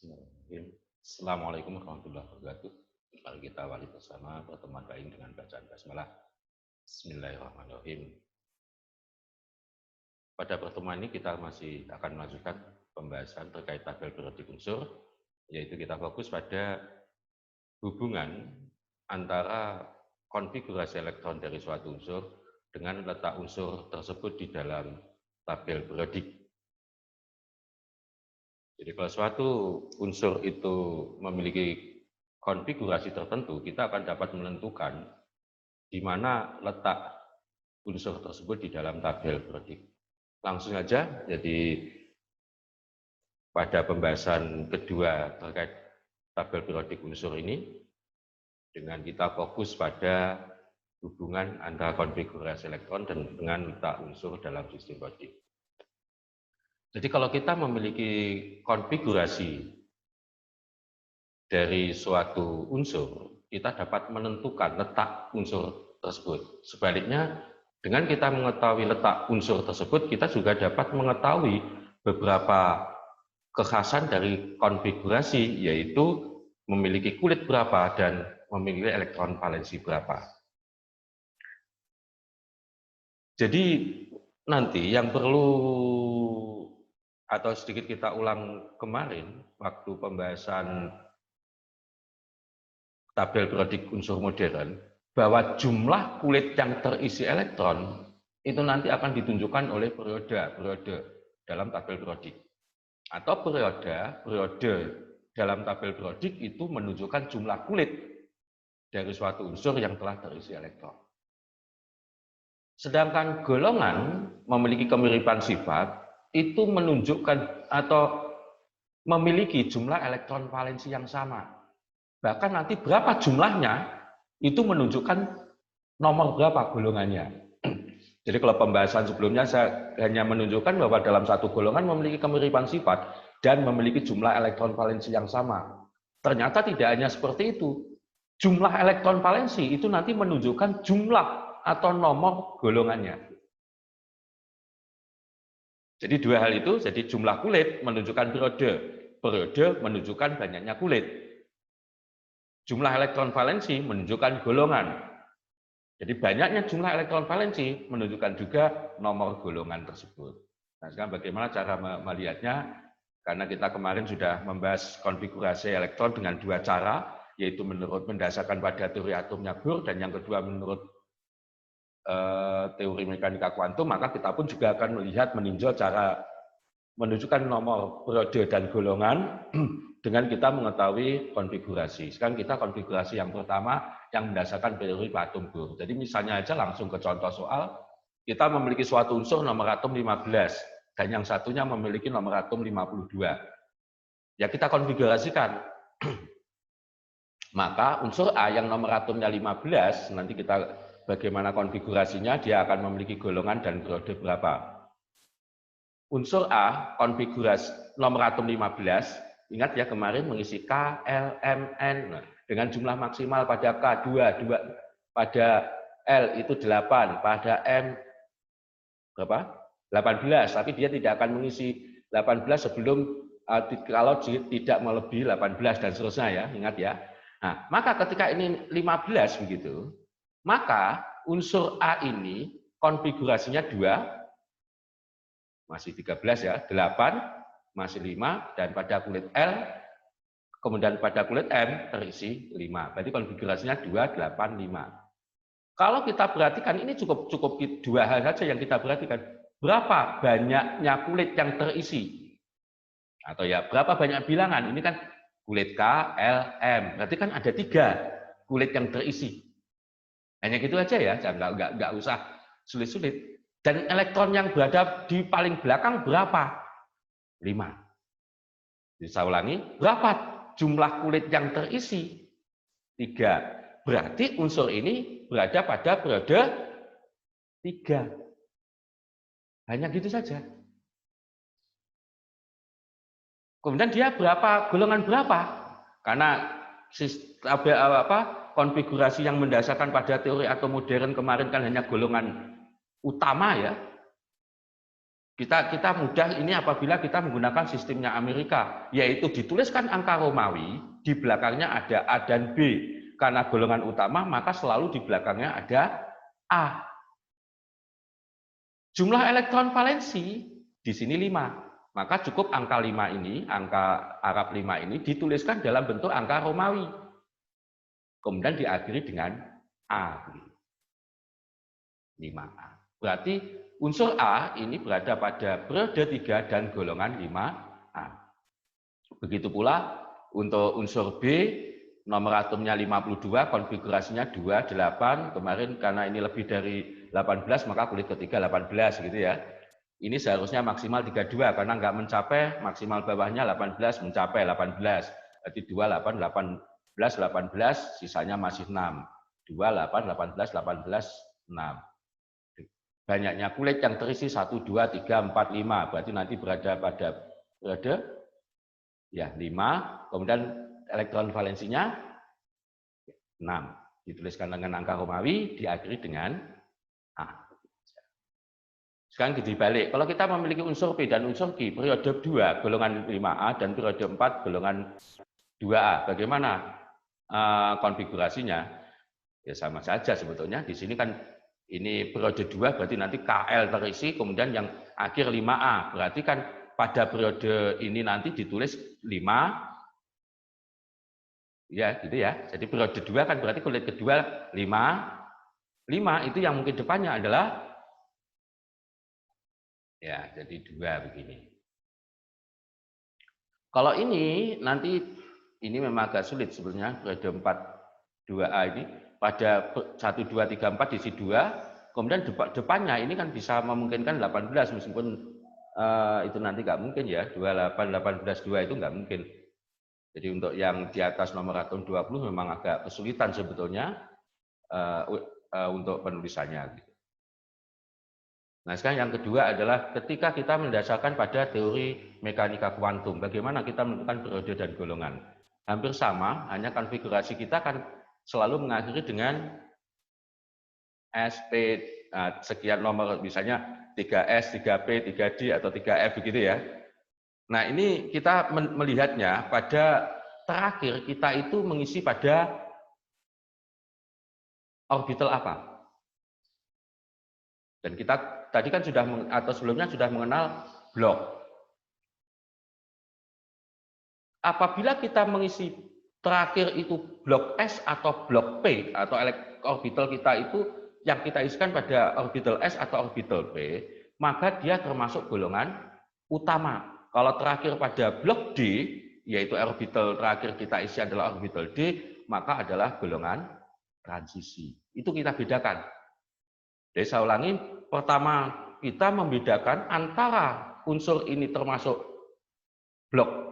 Bismillahirrahmanirrahim. Assalamualaikum warahmatullahi wabarakatuh. Mari kita awali bersama pertemuan daring dengan bacaan basmalah. Bismillahirrahmanirrahim. Pada pertemuan ini kita masih akan melanjutkan pembahasan terkait tabel periodik unsur, yaitu kita fokus pada hubungan antara konfigurasi elektron dari suatu unsur dengan letak unsur tersebut di dalam tabel periodik. Jadi kalau suatu unsur itu memiliki konfigurasi tertentu, kita akan dapat menentukan di mana letak unsur tersebut di dalam tabel periodik. Langsung saja, jadi pada pembahasan kedua terkait tabel periodik unsur ini, dengan kita fokus pada hubungan antara konfigurasi elektron dan dengan letak unsur dalam sistem periodik. Jadi kalau kita memiliki konfigurasi dari suatu unsur, kita dapat menentukan letak unsur tersebut. Sebaliknya, dengan kita mengetahui letak unsur tersebut, kita juga dapat mengetahui beberapa kekhasan dari konfigurasi, yaitu memiliki kulit berapa dan memiliki elektron valensi berapa. Jadi nanti yang perlu atau sedikit kita ulang kemarin waktu pembahasan tabel periodik unsur modern, bahwa jumlah kulit yang terisi elektron itu nanti akan ditunjukkan oleh periode dalam tabel periodik. Atau periode dalam tabel periodik itu menunjukkan jumlah kulit dari suatu unsur yang telah terisi elektron. Sedangkan golongan memiliki kemiripan sifat itu menunjukkan atau memiliki jumlah elektron valensi yang sama. Bahkan nanti berapa jumlahnya itu menunjukkan nomor berapa golongannya. Jadi kalau pembahasan sebelumnya saya hanya menunjukkan bahwa dalam satu golongan memiliki kemiripan sifat dan memiliki jumlah elektron valensi yang sama. Ternyata tidak hanya seperti itu. Jumlah elektron valensi itu nanti menunjukkan jumlah atau nomor golongannya. Jadi dua hal itu, jadi jumlah kulit menunjukkan periode menunjukkan banyaknya kulit. Jumlah elektron valensi menunjukkan golongan. Jadi banyaknya jumlah elektron valensi menunjukkan juga nomor golongan tersebut. Nah, sekarang bagaimana cara melihatnya? Karena kita kemarin sudah membahas konfigurasi elektron dengan dua cara, yaitu mendasarkan pada teori atomnya Bohr, dan yang kedua menurut teori mekanika kuantum, maka kita pun juga akan meninjau cara menunjukkan nomor periode dan golongan dengan kita mengetahui konfigurasi. Sekarang kita konfigurasi yang pertama yang mendasarkan teori atom Bohr. Jadi misalnya aja langsung ke contoh soal, kita memiliki suatu unsur nomor atom 15 dan yang satunya memiliki nomor atom 52. Ya kita konfigurasikan. Maka unsur A yang nomor atomnya 15, nanti kita bagaimana konfigurasinya, dia akan memiliki golongan dan periode berapa. Unsur A, konfigurasi nomor atom 15, ingat ya kemarin mengisi K, L, M, N, nah, dengan jumlah maksimal pada K 2, pada L itu 8, pada M berapa? 18, tapi dia tidak akan mengisi 18 sebelum kalau tidak melebihi 18 dan seterusnya ya, ingat ya. Nah, maka ketika ini 15 begitu, maka unsur A ini konfigurasinya 2, masih 13 ya, 8, masih 5, dan pada kulit L, kemudian pada kulit M terisi 5. Berarti konfigurasinya 2, 8, 5. Kalau kita perhatikan, ini cukup dua hal saja yang kita perhatikan. Berapa banyaknya kulit yang terisi? Atau ya, berapa banyak bilangan? Ini kan kulit K, L, M. Berarti kan ada 3 kulit yang terisi. Hanya gitu aja ya, nggak usah sulit-sulit. Dan elektron yang berada di paling belakang berapa? 5. Bisa ulangi, berapa jumlah kulit yang terisi? 3. Berarti unsur ini berada pada periode 3. Hanya gitu saja. Kemudian dia berapa, golongan berapa? Karena konfigurasi yang mendasarkan pada teori atom modern kemarin kan hanya golongan utama ya. Kita mudah ini apabila kita menggunakan sistemnya Amerika, yaitu dituliskan angka Romawi, di belakangnya ada A dan B. Karena golongan utama, maka selalu di belakangnya ada A. Jumlah elektron valensi di sini 5. Maka cukup angka 5 ini, angka Arab 5 ini dituliskan dalam bentuk angka Romawi. Kemudian diakhiri dengan A. 5A. Berarti unsur A ini berada pada periode 3 dan golongan 5A. Begitu pula untuk unsur B, nomor atomnya 52, konfigurasinya 2, 8. Kemarin karena ini lebih dari 18, maka kulit ketiga 18 gitu ya. Ini seharusnya maksimal 32, karena nggak mencapai, maksimal bawahnya 18, mencapai 18. Berarti 2, 8, 18, 18, sisanya masih 6. 2, 8, 18, 18, 6. Banyaknya kulit yang terisi 1, 2, 3, 4, 5. Berarti nanti berada pada periode ya 5, kemudian elektron valensinya 6. Dituliskan dengan angka Romawi, diakhiri dengan A. Sekarang dibalik, kalau kita memiliki unsur P dan unsur Q, periode 2 golongan 5A dan periode 4 golongan 2A, bagaimana konfigurasinya? Ya sama saja sebetulnya. Di sini kan ini periode 2 berarti nanti KL terisi, kemudian yang akhir 5A. Berarti kan pada periode ini nanti ditulis 5, ya gitu ya. Jadi periode 2 kan berarti kulit kedua 5. 5 itu yang mungkin depannya adalah, ya jadi 2 begini. Kalau ini nanti, ini memang agak sulit sebenarnya, periode 4, 2A ini. Pada 1, 2, 3, 4 diisi 2, kemudian depannya ini kan bisa memungkinkan 18, meskipun itu nanti nggak mungkin ya, 28, 18, 2 itu nggak mungkin. Jadi untuk yang di atas nomor atom 20 memang agak kesulitan sebetulnya untuk penulisannya. Nah sekarang yang kedua adalah ketika kita mendasarkan pada teori mekanika kuantum, bagaimana kita menentukan periode dan golongan. Hampir sama, hanya konfigurasi kita kan selalu mengakhiri dengan SP, sekian nomor, misalnya 3S, 3P, 3D, atau 3F begitu ya. Nah ini kita melihatnya pada terakhir kita itu mengisi pada orbital apa. Dan kita tadi kan sudah, atau sebelumnya sudah mengenal blok. Apabila kita mengisi terakhir itu blok S atau blok P, atau orbital kita itu yang kita isikan pada orbital S atau orbital P, maka dia termasuk golongan utama. Kalau terakhir pada blok D, yaitu orbital terakhir kita isi adalah orbital D, maka adalah golongan transisi. Itu kita bedakan. Jadi saya ulangi, pertama kita membedakan antara unsur ini termasuk blok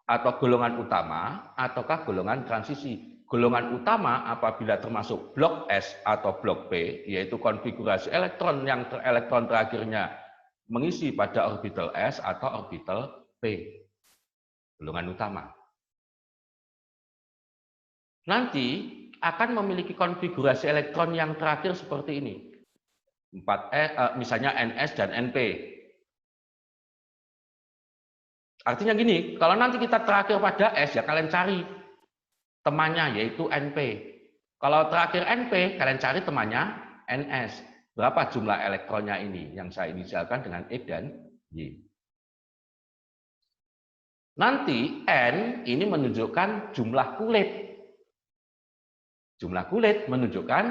atau golongan utama ataukah golongan transisi. Golongan utama apabila termasuk blok S atau blok P, yaitu konfigurasi elektron yang elektron terakhirnya mengisi pada orbital S atau orbital P. Golongan utama. Nanti akan memiliki konfigurasi elektron yang terakhir seperti ini. 4E, misalnya NS dan NP. Artinya gini, kalau nanti kita terakhir pada S, ya kalian cari temannya, yaitu NP. Kalau terakhir NP, kalian cari temannya NS. Berapa jumlah elektronnya ini? Yang saya inisialkan dengan X dan Y. Nanti N ini menunjukkan jumlah kulit. Jumlah kulit menunjukkan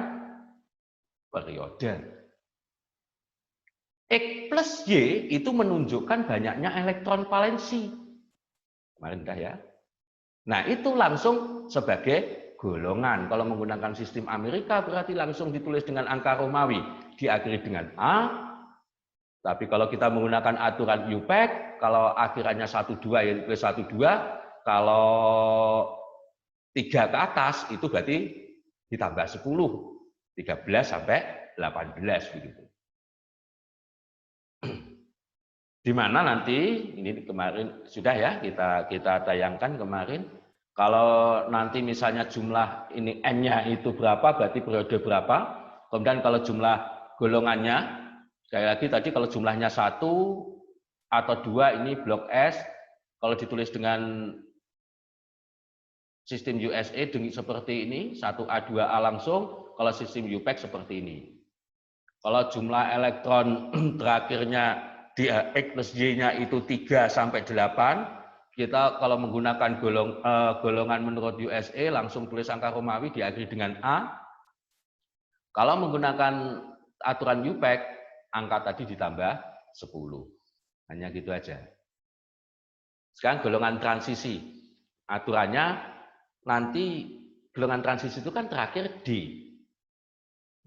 periode. X plus Y itu menunjukkan banyaknya elektron valensi. Kemarin dah ya. Nah itu langsung sebagai golongan. Kalau menggunakan sistem Amerika berarti langsung ditulis dengan angka Romawi. Diakhiri dengan A. Tapi kalau kita menggunakan aturan UPEC, kalau akhirannya 12 ya ditulis 12. Kalau 3 ke atas itu berarti ditambah 10. 13 sampai 18 begitu. Di mana nanti ini kemarin sudah ya kita tayangkan kemarin, kalau nanti misalnya jumlah ini N-nya itu berapa berarti periode berapa, kemudian kalau jumlah golongannya Sekali lagi tadi kalau jumlahnya 1 atau 2 ini blok S, kalau ditulis dengan sistem USA seperti ini, 1A, 2A langsung, kalau sistem UPAC seperti ini. Kalau jumlah elektron terakhirnya di X plus Y-nya itu 3 sampai 8, kita kalau menggunakan golongan menurut USA langsung tulis angka Romawi diakhiri dengan A. Kalau menggunakan aturan UPAC, angka tadi ditambah 10. Hanya gitu aja. Sekarang golongan transisi. Aturannya nanti golongan transisi itu kan terakhir D.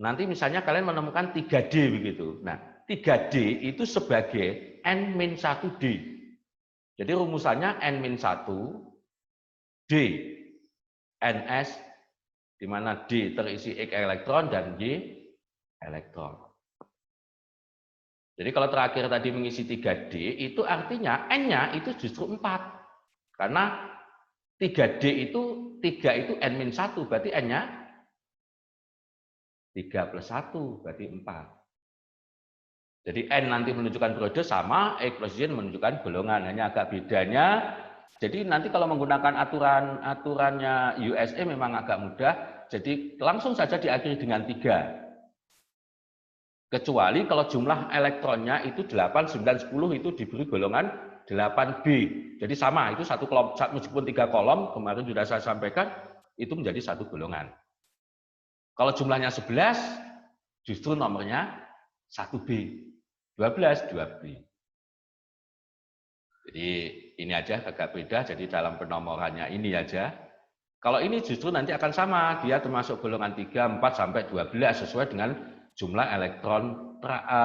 Nanti misalnya kalian menemukan 3D begitu. Nah, 3D itu sebagai N-1D. Jadi rumusannya N-1 D NS, di mana D terisi X elektron dan Y elektron. Jadi kalau terakhir tadi mengisi 3D, itu artinya N-nya itu justru 4. Karena 3D itu 3 itu N-1, berarti N-nya 3 plus 1, berarti 4. Jadi N nanti menunjukkan periode sama, X plus Y menunjukkan golongan. Hanya agak bedanya. Jadi nanti kalau menggunakan aturannya USA memang agak mudah. Jadi langsung saja diakhiri dengan 3. Kecuali kalau jumlah elektronnya itu 8, 9, 10 itu diberi golongan 8B. Jadi sama, itu satu kolom, meskipun 3 kolom, kemarin sudah saya sampaikan, itu menjadi satu golongan. Kalau jumlahnya 11, justru nomornya 1B. 12, 2B. Jadi ini aja agak beda, jadi dalam penomorannya ini aja. Kalau ini justru nanti akan sama, dia termasuk golongan 3, 4, sampai 12, sesuai dengan jumlah elektron,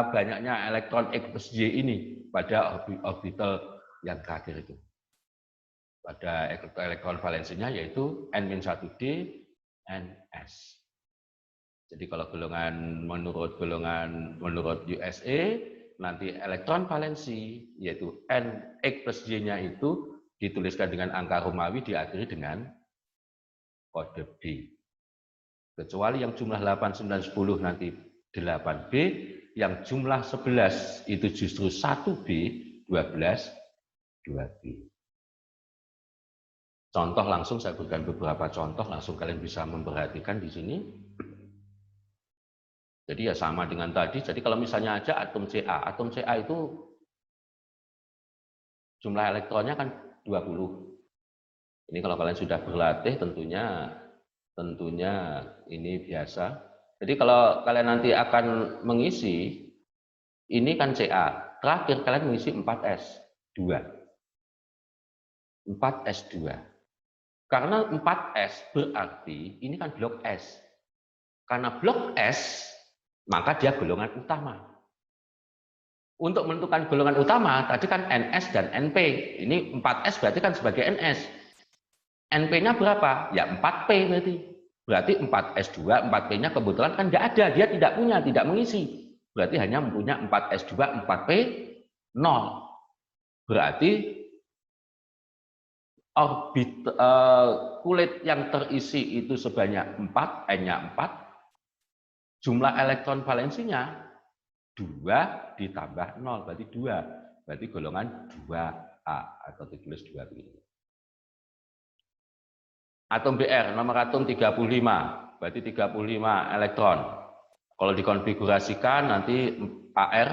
banyaknya elektron X plus Y ini pada orbital yang terakhir itu. Pada elektron valensinya yaitu N-1D, NS. Jadi kalau menurut USA, nanti elektron valensi yaitu X plus Y-nya itu dituliskan dengan angka Romawi diakhiri dengan kode B. Kecuali yang jumlah 8, 9, 10 nanti 8B, yang jumlah 11 itu justru 1B, 12, 2B. Contoh langsung saya berikan beberapa contoh, langsung kalian bisa memperhatikan di sini. Jadi ya sama dengan tadi. Jadi kalau misalnya aja atom CA itu jumlah elektronnya kan 20. Ini kalau kalian sudah berlatih tentunya ini biasa. Jadi kalau kalian nanti akan mengisi, ini kan CA. Terakhir kalian mengisi 4S2. 4S2. Karena 4S berarti ini kan blok S. Karena blok S, maka dia golongan utama. Untuk menentukan golongan utama, tadi kan NS dan NP. Ini 4S berarti kan sebagai NS. NP-nya berapa? Ya 4P berarti. Berarti 4S2, 4P-nya kebetulan kan tidak ada. Dia tidak punya, tidak mengisi. Berarti hanya mempunyai 4S2, 4P, 0. Berarti orbit kulit yang terisi itu sebanyak 4, N-nya 4. Jumlah elektron valensinya 2 ditambah 0, berarti 2. Berarti golongan 2A, atau ditulis 2 begini. Atom Br, nomor atom 35, berarti 35 elektron. Kalau dikonfigurasikan nanti AR,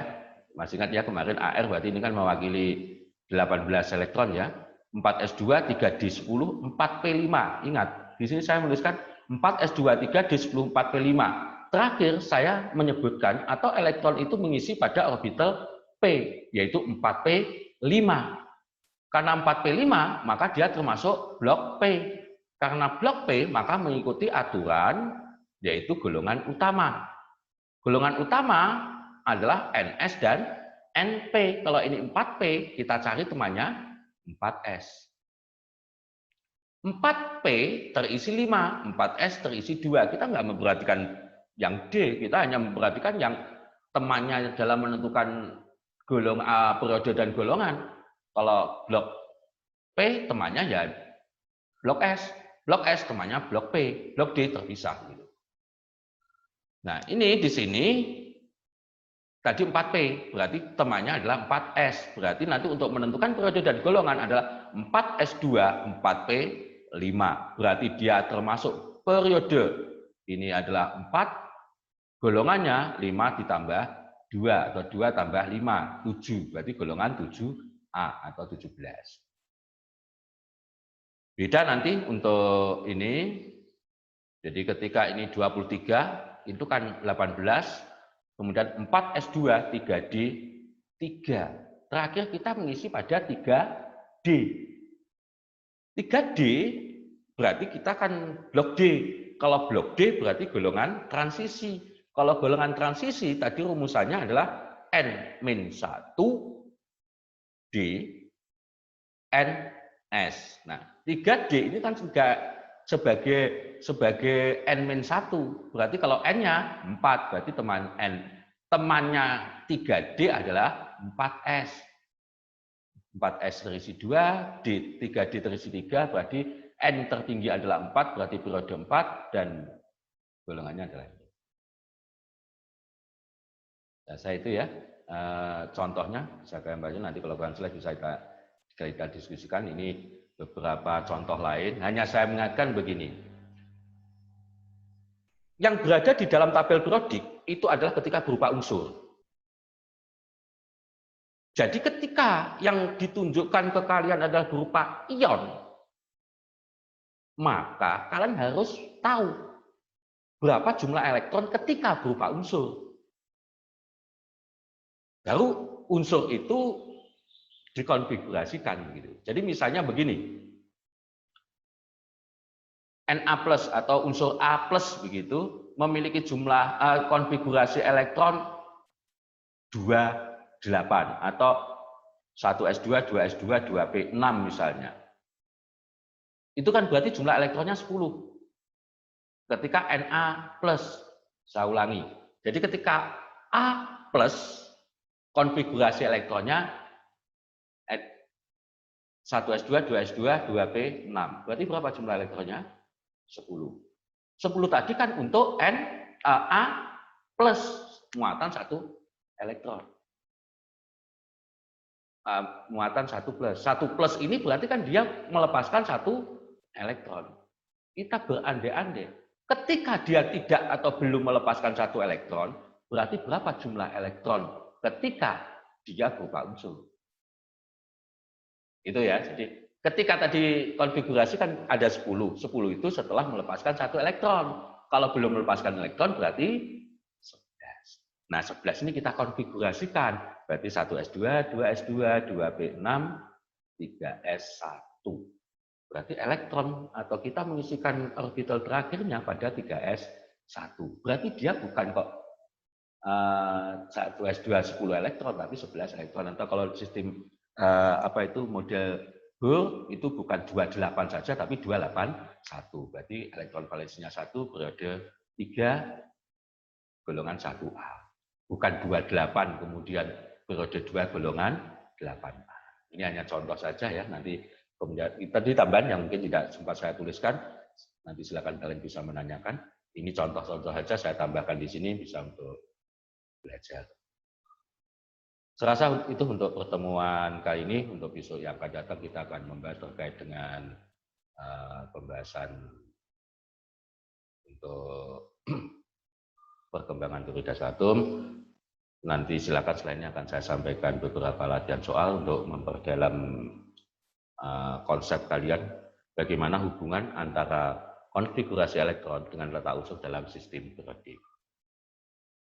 masih ingat ya kemarin AR berarti ini kan mewakili 18 elektron ya. 4S2, 3D10, 4P5. Ingat, di sini saya menuliskan 4S2, 3D10, 4P5. Terakhir saya menyebutkan atau elektron itu mengisi pada orbital P, yaitu 4P5. Karena 4P5, maka dia termasuk blok P. Karena blok P, maka mengikuti aturan, yaitu golongan utama. Golongan utama adalah NS dan NP. Kalau ini 4P, kita cari temannya 4S. 4P terisi 5, 4S terisi 2. Kita nggak memperhatikan yang D, kita hanya memperhatikan yang temannya dalam menentukan periode dan golongan. Kalau blok P temannya ya blok S. Blok S temannya blok P, blok D terpisah. Nah, ini di sini tadi 4P, berarti temannya adalah 4S. Berarti nanti untuk menentukan periode dan golongan adalah 4S2, 4P, 5. Berarti dia termasuk periode. Ini adalah 4, golongannya 5 ditambah 2, atau 2 tambah 5, 7. Berarti golongan 7A atau 17. Beda nanti untuk ini, jadi ketika ini 23, itu kan 18, kemudian 4S2, 3D, 3. Terakhir kita mengisi pada 3D. 3D berarti kita kan blok D. Kalau blok D berarti golongan transisi. Kalau golongan transisi tadi rumusannya adalah N-1 D NS. Nah, 3D ini kan juga sebagai N-1. Berarti kalau N-nya 4, berarti teman N. Temannya 3D adalah 4S. 4S terisi 2, 3D terisi 3, berarti N tertinggi adalah 4, berarti periode 4, dan golongannya adalah ini. Nah, saya itu ya, contohnya, saya gambarnya nanti kalau kalian slide bisa kita diskusikan. Ini beberapa contoh lain, hanya saya mengingatkan begini. Yang berada di dalam tabel periodik itu adalah ketika berupa unsur. Jadi ketika yang ditunjukkan ke kalian adalah berupa ion, maka kalian harus tahu berapa jumlah elektron ketika berupa unsur. Baru unsur itu dikonfigurasikan begitu. Jadi misalnya begini. Na+ atau unsur A+ begitu memiliki jumlah konfigurasi elektron 28 atau 1S2, 2S2, 2P6 misalnya. Itu kan berarti jumlah elektronnya 10. Ketika Na+, saya ulangi. Jadi ketika A+, konfigurasi elektronnya 1S2, 2S2, 2P6. Berarti berapa jumlah elektronnya? 10. 10 tadi kan untuk A+ muatan 1 elektron. Muatan 1+. 1+ ini berarti kan dia melepaskan 1 elektron. Kita berandai-andai. Ketika dia tidak atau belum melepaskan 1 elektron, berarti berapa jumlah elektron ketika dia berupa unsur. Itu ya, jadi ketika tadi konfigurasi kan ada 10. 10 itu setelah melepaskan 1 elektron. Kalau belum melepaskan elektron berarti 11. Nah, 11 ini kita konfigurasikan. Berarti 1S2, 2S2, 2P6, 3S1. Berarti elektron atau kita mengisikan orbital terakhirnya pada 3S1. Berarti dia bukan kok 1S2 10 elektron, tapi 11 elektron. Atau kalau sistem model Bohr itu bukan 28 saja tapi 281. Berarti elektron valensinya 1, periode 3, golongan 1A. Bukan 28 kemudian periode 2 golongan 8A. Ini hanya contoh saja ya, nanti kemudian tadi tambahan yang mungkin tidak sempat saya tuliskan, nanti silakan kalian bisa menanyakan. Ini contoh-contoh saja saya tambahkan di sini bisa untuk belajar. Saya rasa itu untuk pertemuan kali ini. Untuk besok yang akan datang kita akan membahas terkait dengan pembahasan untuk perkembangan teori dasar atom. Nanti silakan selainnya akan saya sampaikan beberapa latihan soal untuk memperdalam konsep kalian bagaimana hubungan antara konfigurasi elektron dengan letak unsur dalam sistem periodik.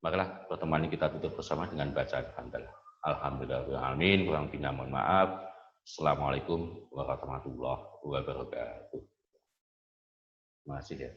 Marilah pertemuan ini kita tutup bersama dengan bacaan hamdalah. Alhamdulillahirrahmanirrahim, kurang lebihnya mohon maaf. Assalamualaikum warahmatullahi wabarakatuh. Terima kasih ya.